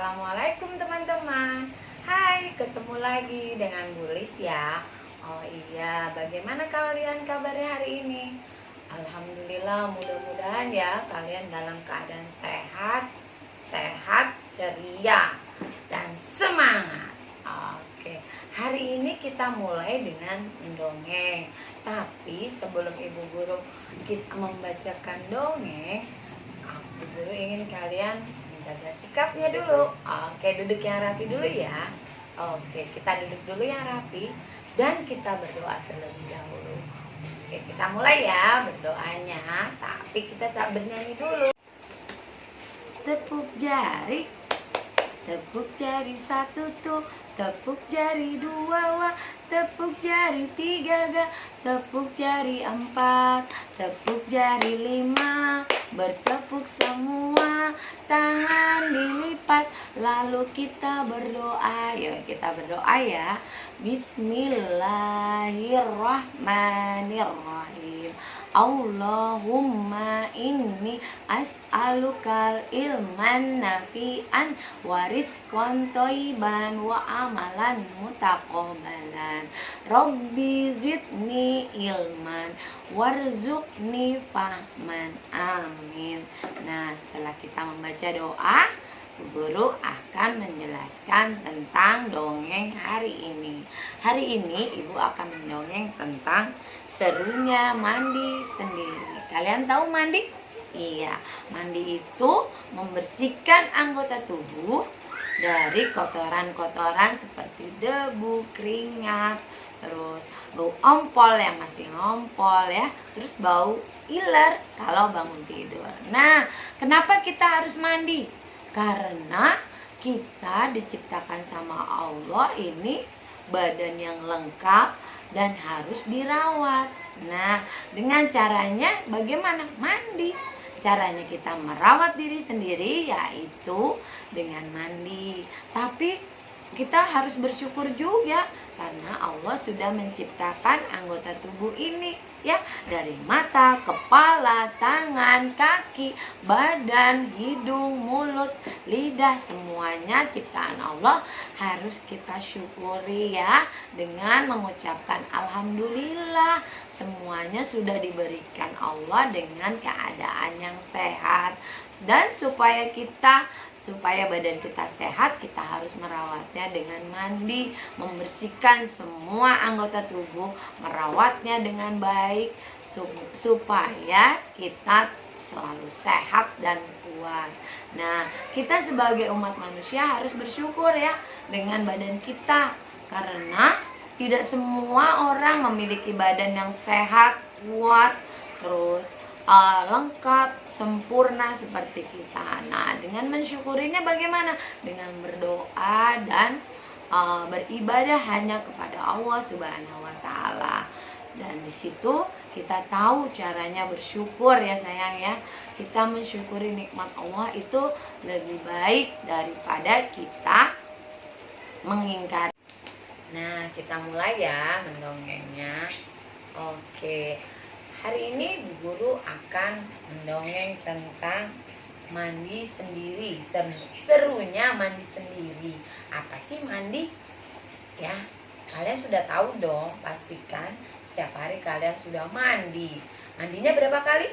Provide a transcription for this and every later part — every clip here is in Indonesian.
Assalamualaikum teman-teman. Hai, ketemu lagi dengan Bulis ya. Oh iya, bagaimana kalian kabarnya hari ini? Alhamdulillah, mudah-mudahan ya kalian dalam keadaan sehat, ceria, dan semangat. Oke, hari ini kita mulai dengan mendongeng. Tapi sebelum Ibu Guru kita membacakan dongeng, Ibu Guru ingin kalian jaga sikapnya dulu. Oke, duduk yang rapi dulu ya. Oke, kita duduk dulu yang rapi dan kita berdoa terlebih dahulu. Oke, kita mulai ya berdoanya. Tapi kita bernyanyi dulu. Tepuk jari, tepuk jari satu tuh, tepuk jari dua wah, tepuk jari tiga ga, tepuk jari empat, tepuk jari lima, bertepuk semua, tangan dilipat, lalu kita berdoa. Yuk kita berdoa ya. Bismillahirrahmanirrahim. Allahumma inni as'alukal ilman nafi'an wa rizqan thayyiban wa amalan mutaqabbalan. Rabbi zidni ilman warzuqni fahman. Amin. Nah, setelah kita membaca doa, guru akan menjelaskan tentang dongeng hari ini. Hari ini Ibu akan mendongeng tentang serunya mandi sendiri. Kalian tahu mandi? Iya, mandi itu membersihkan anggota tubuh dari kotoran-kotoran seperti debu, keringat, terus bau ompol yang masih ngompol ya, terus bau iler kalau bangun tidur. Nah, kenapa kita harus mandi? Karena kita diciptakan sama Allah ini badan yang lengkap dan harus dirawat. Nah, dengan caranya bagaimana? Mandi. Caranya kita merawat diri sendiri yaitu dengan mandi. Tapi kita harus bersyukur juga karena Allah sudah menciptakan anggota tubuh ini ya, dari mata, kepala, tangan, kaki, badan, hidung, mulut, lidah, semuanya ciptaan Allah harus kita syukuri ya dengan mengucapkan alhamdulillah, semuanya sudah diberikan Allah dengan keadaan yang sehat. Dan supaya badan kita sehat, kita harus merawatnya dengan mandi, membersihkan semua anggota tubuh, merawatnya dengan baik supaya kita selalu sehat dan kuat. Nah, kita sebagai umat manusia harus bersyukur ya dengan badan kita, karena tidak semua orang memiliki badan yang sehat, kuat, terus lengkap, sempurna seperti kita. Nah, dengan mensyukurinya bagaimana? Dengan berdoa dan beribadah hanya kepada Allah Subhanahu wa taala. Dan di situ kita tahu caranya bersyukur ya sayang ya. Kita mensyukuri nikmat Allah itu lebih baik daripada kita mengingkari. Nah, kita mulai ya mendongengnya. Oke. Hari ini Bu Guru akan mendongeng tentang mandi sendiri. Serunya mandi sendiri. Apa sih mandi? Ya, kalian sudah tahu dong, pastikan setiap hari kalian sudah mandi. Mandinya berapa kali?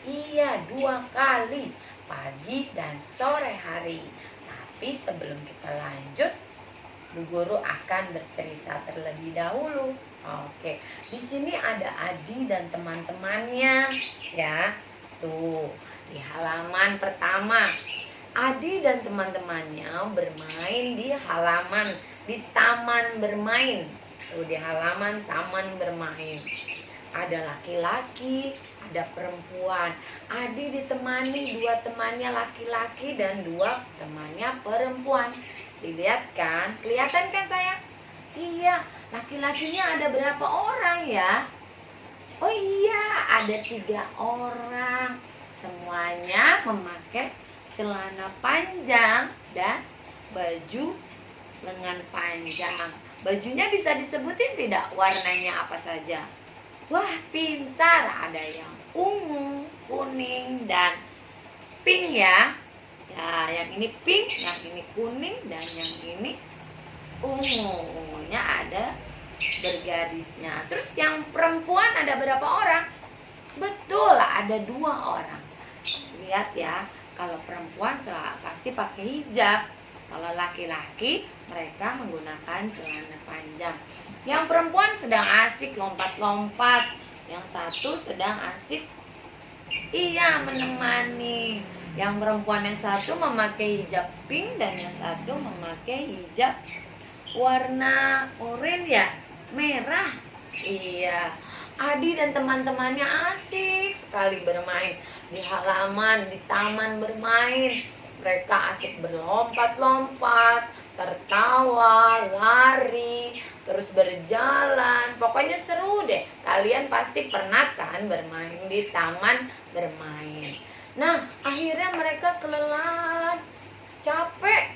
Iya, 2 kali, pagi dan sore hari. Tapi sebelum kita lanjut, Bu Guru akan bercerita terlebih dahulu. Oke, di sini ada Adi dan teman-temannya ya. Tuh, di halaman pertama. Adi dan teman-temannya bermain di taman bermain. Tuh, di halaman taman bermain. Ada laki-laki, ada perempuan. Adi ditemani 2 temannya laki-laki dan 2 temannya perempuan. Dilihat kan? Kelihatan kan sayang? Iya, laki-lakinya ada berapa orang ya? Oh iya, ada 3 orang. Semuanya memakai celana panjang dan baju lengan panjang. Bajunya bisa disebutin tidak warnanya apa saja? Wah, pintar. Ada yang ungu, kuning, dan pink ya. Nah, yang ini pink, yang ini kuning, dan yang ini ungu. Ungunya ada bergarisnya. Terus yang perempuan ada berapa orang? Betul, ada 2 orang. Lihat ya, kalau perempuan pasti pakai hijab. Kalau laki-laki mereka menggunakan celana panjang. Yang perempuan sedang asik lompat-lompat, yang satu sedang asik menemani. Yang perempuan yang satu memakai hijab pink dan yang satu memakai hijab warna oranye ya, merah. Iya, Adi dan teman-temannya asik sekali bermain di halaman, di taman bermain. Mereka asik berlompat-lompat, tertawa, lari, terus berjalan. Pokoknya seru deh. Kalian pasti pernah kan bermain di taman bermain. Nah, akhirnya mereka kelelahan, capek.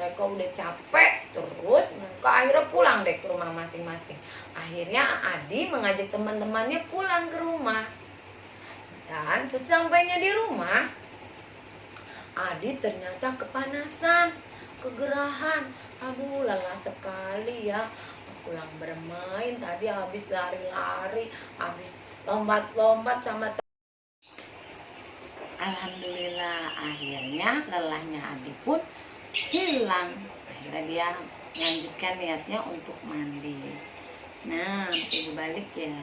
Mereka udah capek, terus mereka akhirnya pulang deh ke rumah masing-masing. Akhirnya Adi mengajak teman-temannya pulang ke rumah. Dan sesampainya di rumah, Adi ternyata kepanasan, kegerahan. Aduh, lelah sekali ya. Pulang bermain, tadi habis lari-lari, habis lompat-lompat sama Alhamdulillah, akhirnya lelahnya Adi pun hilang. Akhirnya dia melanjutkan niatnya untuk mandi. Nah, ibu balik ya.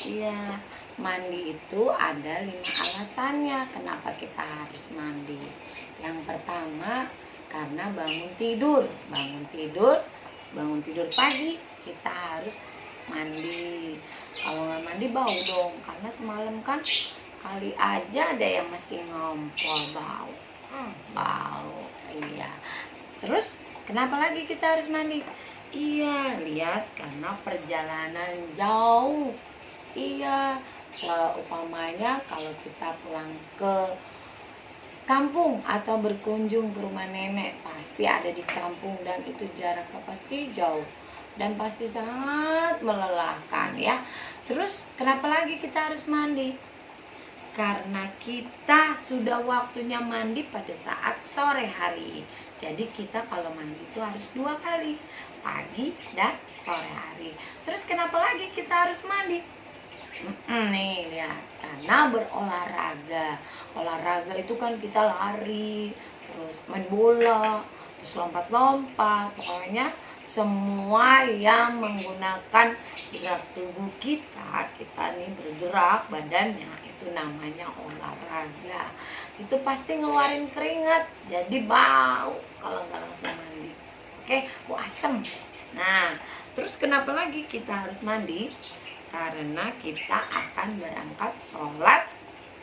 Iya, mandi itu ada 5 alasannya kenapa kita harus mandi. Yang pertama, karena bangun tidur pagi kita harus mandi. Kalau nggak mandi bau dong, karena semalam kan kali aja ada yang masih ngompol bau. Bau. Iya. Terus kenapa lagi kita harus mandi? Iya, lihat karena perjalanan jauh. Iya, umpamanya kalau kita pulang ke kampung atau berkunjung ke rumah nenek, pasti ada di kampung dan itu jaraknya pasti jauh dan pasti sangat melelahkan ya. Terus kenapa lagi kita harus mandi? Karena kita sudah waktunya mandi pada saat sore hari. Jadi kita kalau mandi itu harus 2 kali, pagi dan sore hari. Terus kenapa lagi kita harus mandi? Nih lihat, karena berolahraga. Olahraga itu kan kita lari, terus main bola, terus lompat-lompat. Pokoknya semua yang menggunakan gerak tubuh kita nih bergerak badannya, itu namanya olahraga. Itu pasti ngeluarin keringat, jadi bau kalau nggak langsung mandi. Oke, asem. Nah, terus kenapa lagi kita harus mandi? Karena kita akan berangkat sholat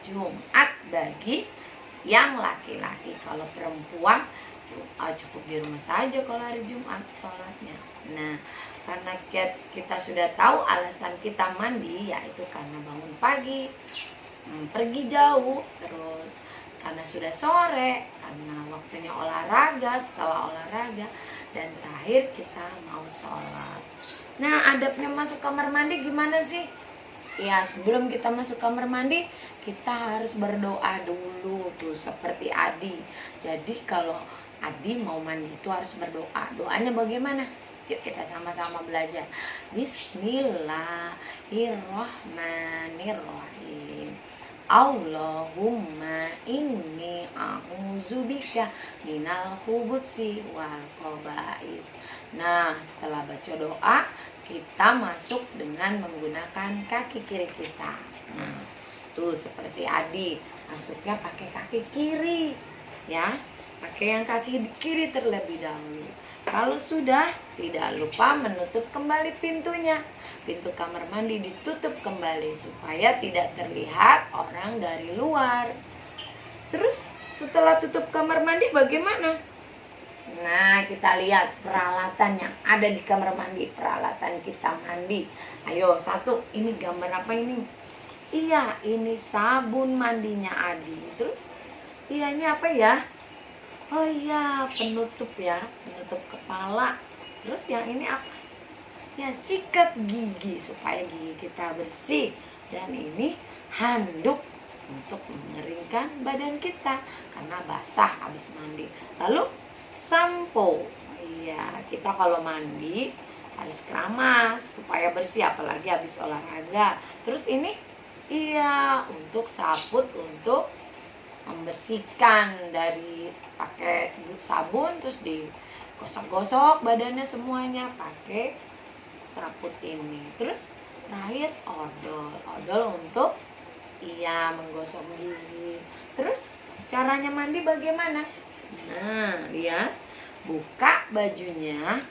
Jumat bagi yang laki-laki. Kalau perempuan cukup di rumah saja kalau hari Jumat sholatnya. Nah, karena kita sudah tahu alasan kita mandi, yaitu karena bangun pagi, pergi jauh, terus karena sudah sore, karena waktunya olahraga, setelah olahraga, dan terakhir kita mau sholat. Nah, adabnya masuk kamar mandi gimana sih? Ya, sebelum kita masuk kamar mandi, kita harus berdoa dulu tuh seperti Adi. Jadi kalau Adi mau mandi itu harus berdoa. Doanya bagaimana? Yuk kita sama-sama belajar. Bismillahirrahmanirrahim. Allahumma inni a'udzubika minal khubuthi wal khaba'is. Nah, setelah baca doa, kita masuk dengan menggunakan kaki kiri kita. Nah, tuh seperti Adi, masuknya pakai kaki kiri, ya. Pakai yang kaki kiri terlebih dahulu. Kalau sudah, tidak lupa menutup kembali pintunya. Pintu kamar mandi ditutup kembali supaya tidak terlihat orang dari luar. Terus setelah tutup kamar mandi bagaimana? Nah, kita lihat peralatan yang ada di kamar mandi, peralatan kita mandi. Ayo, satu, ini gambar apa ini? Iya, ini sabun mandinya Adi. Terus, iya ini apa ya? Oh iya, penutup ya, penutup kepala. Terus yang ini apa? Ya, sikat gigi supaya gigi kita bersih. Dan ini handuk untuk mengeringkan badan kita karena basah habis mandi. Lalu sampo. Iya, kita kalau mandi harus keramas supaya bersih, apalagi habis olahraga. Terus ini iya untuk sabut, untuk membersihkan dari pakai sabun, terus digosok-gosok badannya semuanya pakai sabut ini. Terus terakhir odol untuk iya menggosok gigi. Terus caranya mandi bagaimana? Nah, lihat, buka bajunya,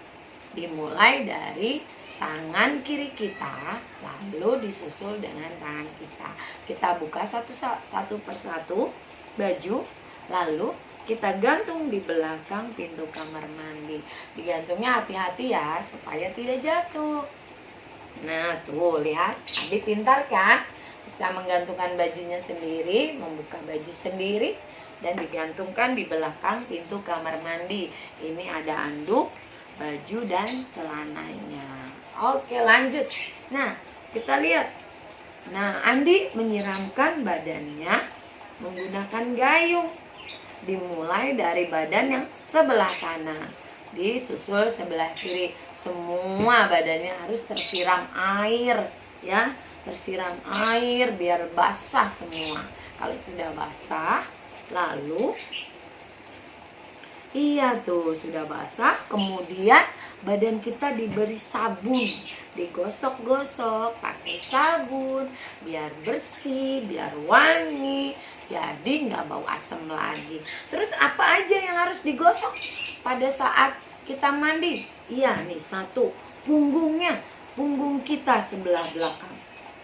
dimulai dari tangan kiri kita, lalu disusul dengan tangan kita. Kita buka satu persatu baju, lalu kita gantung di belakang pintu kamar mandi. Digantungnya hati-hati ya, supaya tidak jatuh. Nah tuh lihat, Abi pintar kan? Bisa menggantungkan bajunya sendiri, membuka baju sendiri, dan digantungkan di belakang pintu kamar mandi. Ini ada anduk, baju, dan celananya. Oke, lanjut. Nah, kita lihat. Nah, Andi menyiramkan badannya menggunakan gayung. Dimulai dari badan yang sebelah kanan, disusul sebelah kiri. Semua badannya harus tersiram air, ya. Tersiram air biar basah semua. Kalau sudah basah, lalu iya tuh sudah basah, kemudian badan kita diberi sabun, digosok-gosok pakai sabun biar bersih, biar wangi, jadi nggak bau asem lagi. Terus apa aja yang harus digosok pada saat kita mandi? Iya nih, satu, punggungnya, punggung kita sebelah belakang,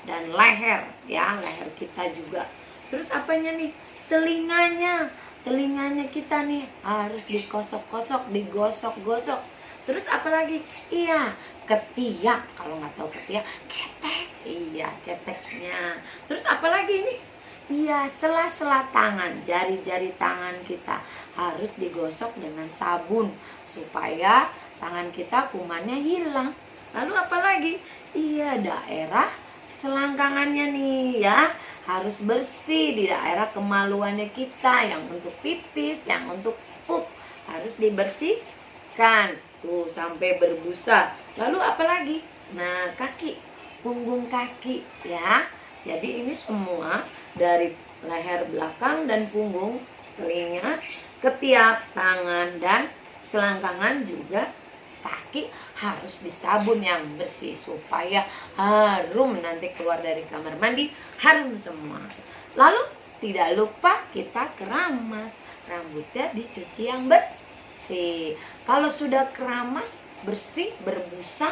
dan leher, ya leher kita juga. Terus apanya nih? Telinganya kita nih harus dikosok-kosok, digosok-gosok. Terus apa lagi? Iya, ketiak. Kalau nggak tahu ketiak, ketek. Iya, keteknya. Terus apa lagi ini? Iya, sela-sela tangan, jari-jari tangan kita harus digosok dengan sabun supaya tangan kita kumannya hilang. Lalu apa lagi? Iya, daerah selangkangannya nih ya, harus bersih. Di daerah kemaluannya kita, yang untuk pipis, yang untuk pup, harus dibersihkan tuh sampai berbusa. Lalu apa lagi? Nah, kaki, punggung kaki ya. Jadi ini semua dari leher belakang dan punggung, telinga, ketiak, tangan, dan selangkangan juga kaki harus disabun yang bersih supaya harum, nanti keluar dari kamar mandi harum semua. Lalu tidak lupa kita keramas, rambutnya dicuci yang bersih. Kalau sudah keramas, bersih, berbusa,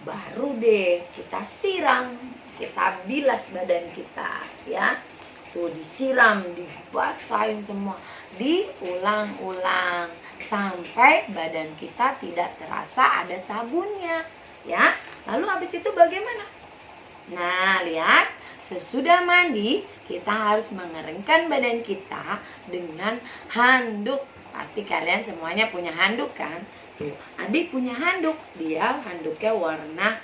baru deh kita siram, kita bilas badan kita ya. Tuh disiram, dibasahin semua, diulang-ulang sampai badan kita tidak terasa ada sabunnya ya. Lalu habis itu bagaimana? Nah, lihat, sesudah mandi kita harus mengeringkan badan kita dengan handuk. Pasti kalian semuanya punya handuk kan? Tuh, Adik punya handuk, dia handuknya warna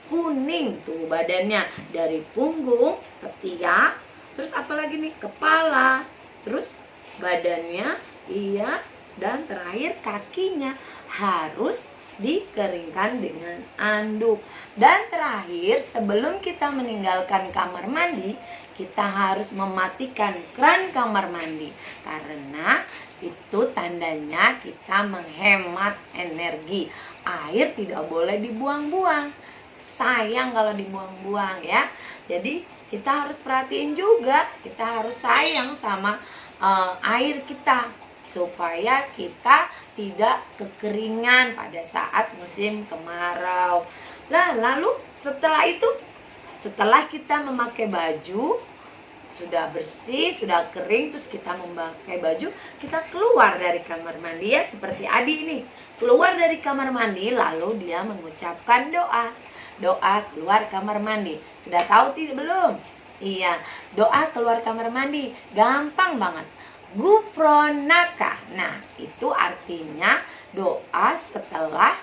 kuning tuh, badannya dari punggung, ketiak, terus apalagi nih, kepala, terus badannya, iya, dan terakhir kakinya harus dikeringkan dengan anduk. Dan terakhir, sebelum kita meninggalkan kamar mandi, kita harus mematikan keran kamar mandi, karena itu tandanya kita menghemat energi. Air tidak boleh dibuang-buang, sayang kalau dibuang-buang ya. Jadi kita harus perhatiin juga, kita harus sayang sama air kita supaya kita tidak kekeringan pada saat musim kemarau. Nah, lalu setelah itu, setelah kita memakai baju, sudah bersih, sudah kering, terus kita memakai baju, kita keluar dari kamar mandi ya, seperti Adi ini. Keluar dari kamar mandi, lalu dia mengucapkan doa. Doa keluar kamar mandi. Sudah tahu tidak belum? Iya, doa keluar kamar mandi gampang banget. Gufronaka. Nah, itu artinya doa setelah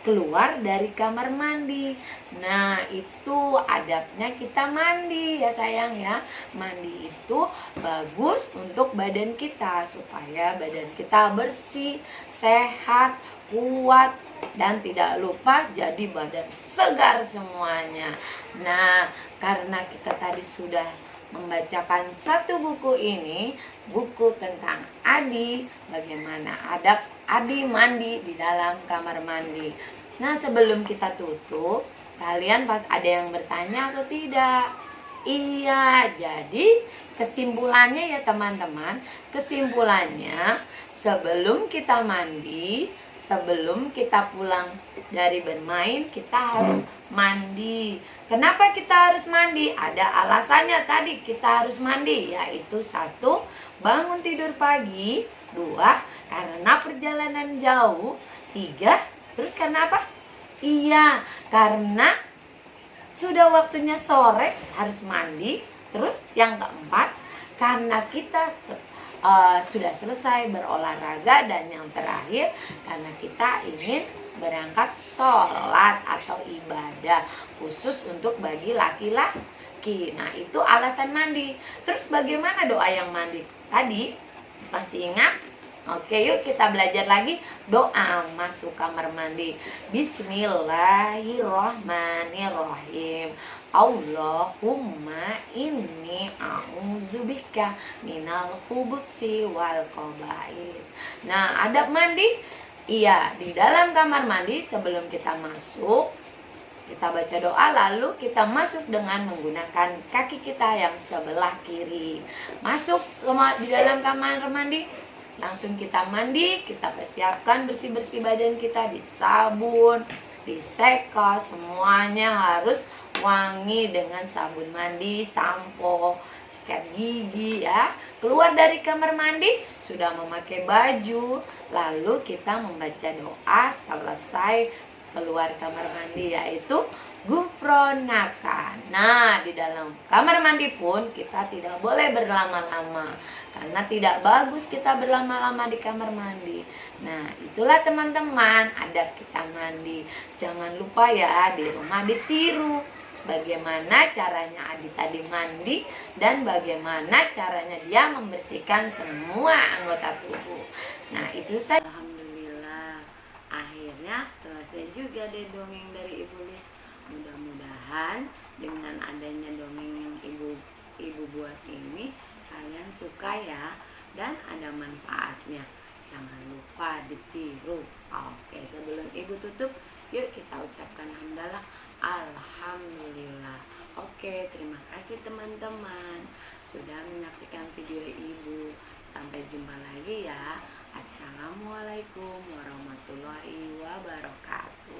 keluar dari kamar mandi. Nah, itu adabnya kita mandi ya sayang ya. Mandi itu bagus untuk badan kita supaya badan kita bersih, sehat, kuat, dan tidak lupa jadi badan segar semuanya. Nah, karena kita tadi sudah membacakan satu buku ini, buku tentang Adi, bagaimana adab Adi mandi di dalam kamar mandi. Nah, sebelum kita tutup, kalian pas ada yang bertanya atau tidak? Iya, jadi kesimpulannya ya teman-teman, kesimpulannya sebelum kita mandi, sebelum kita pulang dari bermain, kita harus mandi. Kenapa kita harus mandi? Ada alasannya tadi kita harus mandi, yaitu satu, bangun tidur pagi, dua, karena perjalanan jauh, tiga, terus karena apa? Iya, karena sudah waktunya sore harus mandi. Terus yang keempat, karena kita sudah selesai berolahraga, dan yang terakhir karena kita ingin berangkat sholat atau ibadah khusus untuk bagi laki-laki. Nah, itu alasan mandi. Terus bagaimana doa yang mandi tadi? Masih ingat? Oke, yuk kita belajar lagi doa masuk kamar mandi. Bismillahirrahmanirrahim. Allahumma inni a'udzubika minal khubuthi wal khaba'is. Nah, adab mandi, iya, di dalam kamar mandi sebelum kita masuk, kita baca doa, lalu kita masuk dengan menggunakan kaki kita yang sebelah kiri. Masuk di dalam kamar mandi, langsung kita mandi, kita persiapkan bersih-bersih badan kita, disabun, diseka, semuanya harus wangi dengan sabun mandi, sampo, sikat gigi ya. Keluar dari kamar mandi, sudah memakai baju, lalu kita membaca doa selesai keluar kamar mandi, yaitu gufronaka. Nah, di dalam kamar mandi pun kita tidak boleh berlama-lama, karena tidak bagus kita berlama-lama di kamar mandi. Nah, itulah teman-teman adab kita mandi. Jangan lupa ya, di rumah ditiru bagaimana caranya Adi tadi mandi, dan bagaimana caranya dia membersihkan semua anggota tubuh. Nah, itu saja. Alhamdulillah, akhirnya selesai juga deh dongeng dari Ibu Lis. Mudah-mudahan dengan adanya dongeng yang ibu buat ini, kalian suka ya, dan ada manfaatnya. Jangan lupa ditiru. Oke, sebelum ibu tutup, yuk kita ucapkan hamdalah. Alhamdulillah. Oke, terima kasih teman-teman sudah menyaksikan video ibu. Sampai jumpa lagi ya. Assalamualaikum warahmatullahi wabarakatuh.